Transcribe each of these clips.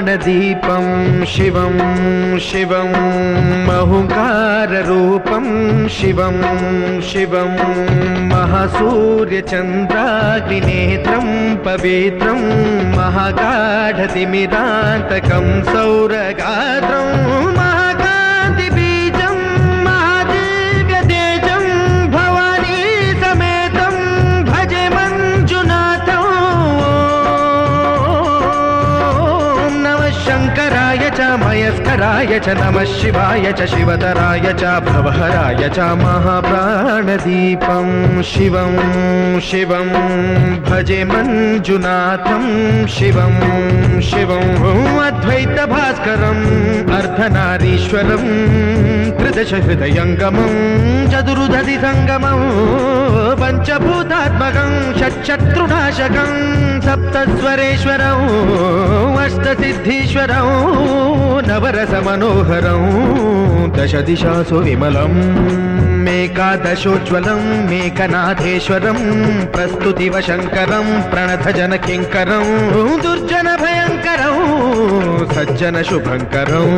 महाप्राणदीपं शिवं शिवं महुकाररूपं शिवं शिवं महासूर्यचन्द्राग्निनेत्रं पवित्रं महागाढतिमिरान्तकं सौरगात्रं महाकान्तिबीजं महादिव्यतेजं भवानी समेतं भजे मञ्जुनाथं। शङ्कराय च मयस्कराय च नमः शिवाय च शिवतराय च भवहराय च महाप्राणदीपं शिवं शिवं भजे मञ्जुनाथं शिवं शिवं अद्वैतभास्करम् अर्धनारीश्वरं त्रिदशहृदयङ्गमं चतुर्दधिसङ्गमं पञ्चभूतात्मकं षट्शत्रुनाशकं सप्तस्वरेश्वरं अष्टसिद्धीश्वरं नवरसमनोहरं दशदिशासु विमलम् मेकादशोज्ज्वलं मेकनाथेश्वरं प्रस्तुतिवशङ्करं प्रणतजनकिङ्करं दुर्जनभयङ्करं सज्जनशुभङ्करं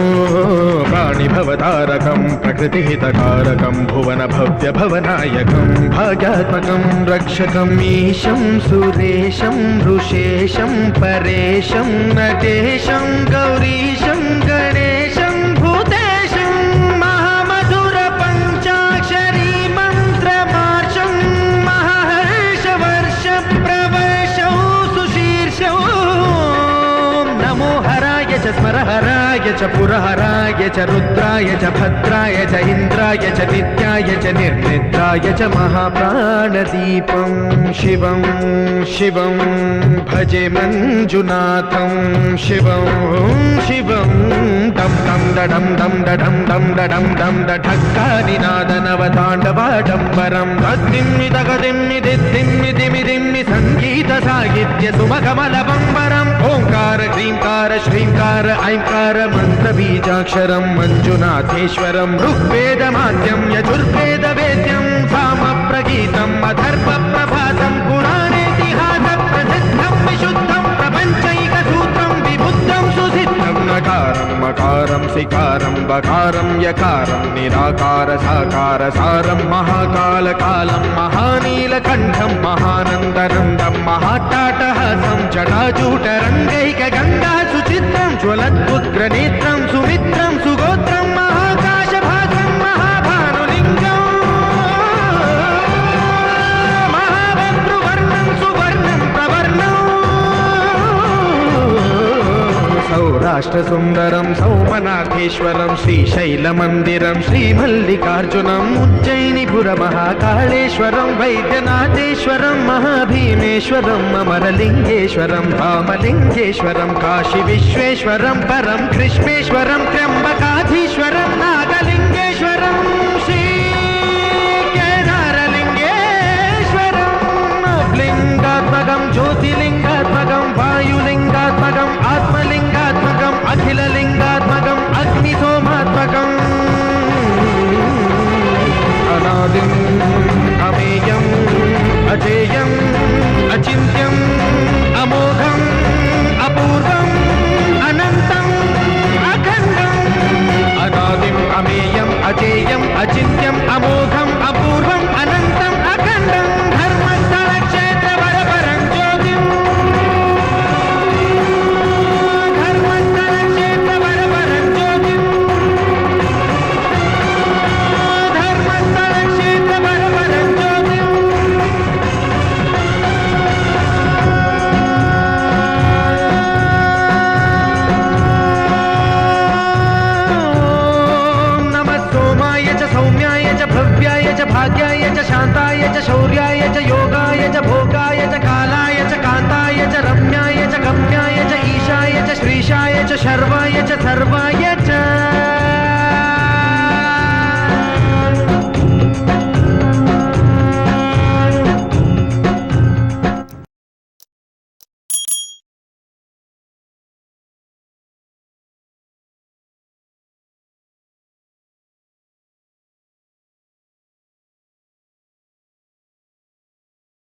प्राणिभवतारकं प्रकृतिहितकारकं भुवनभव्यभवनायकं भाग्यात्मकं रक्षकम् ईशं सुरेशं ऋषेशं परेशं नटेशं गौरीशं गणेशं भूतेशं महामधुरपञ्चाक्षरी मन्त्रमार्षं महाहर्षवर्षप्रवर्षौ सुशीर्षौ नमो हराय च स्मरहराय च पुरहराय च रुद्राय च भद्राय च इन्द्राय च नित्याय च निर्निद्राय च महाप्राणदीपं शिवं शिवं भजे मञ्जुनाथं शिवं शिवं दं दं दडं दं दडं दं दडं दं दढक्कानिनादनवताण्डवाडम्बरं तद्दिम्मि तगदिम्मि दिद्दिम्मि दिमिदिम्मि सङ्गीतसाहित्य सुमखमलबम्बरम् ओङ्कार क्रीङ्कार श्रीङ्कार ऐङ्कार मन्त्रबीजाक्षरं मञ्जुनाथेश्वरं ऋग्वेदमाद्यं यजुर्वेदवेद्यं सामप्रगीतम् अथर्वप्रभातं पुराणेतिहासप्रसिद्धं विशुद्धं प्रपञ्चैकसूत्रं विबुद्धं सुसिद्धं नकारं मकारं सिकारं बकारं यकारं निराकार साकार सारं महाकालकालं महानीलकण्ठं महानन्दनन्दं महाट्टाटहासं जटाजूटरङ्गैकगङ्गा सुचित्रं ज्वलद्उग्रनेत्रं सुमित्रं सुगोत्रं महाकाशभासं महाभानुलिङ्गं महाभद्रुवर्णं सुवर्णं प्रवर्णं सौराष्ट्रसुन्दरं सौमनाथेश्वरं श्रीशैलमन्दिरं श्रीमल्लिकार्जुनम् उज्जयिनीपुरमहाकाळेश्वरं वैद्यनाथेश्वरं महाभीमेश्वरं अमरलिङ्गेश्वरं धामलिङ्गेश्वरं काशीविश्वेश्वरं परं कृष्णेश्वरं त्र्यम्बकाधीश्वरं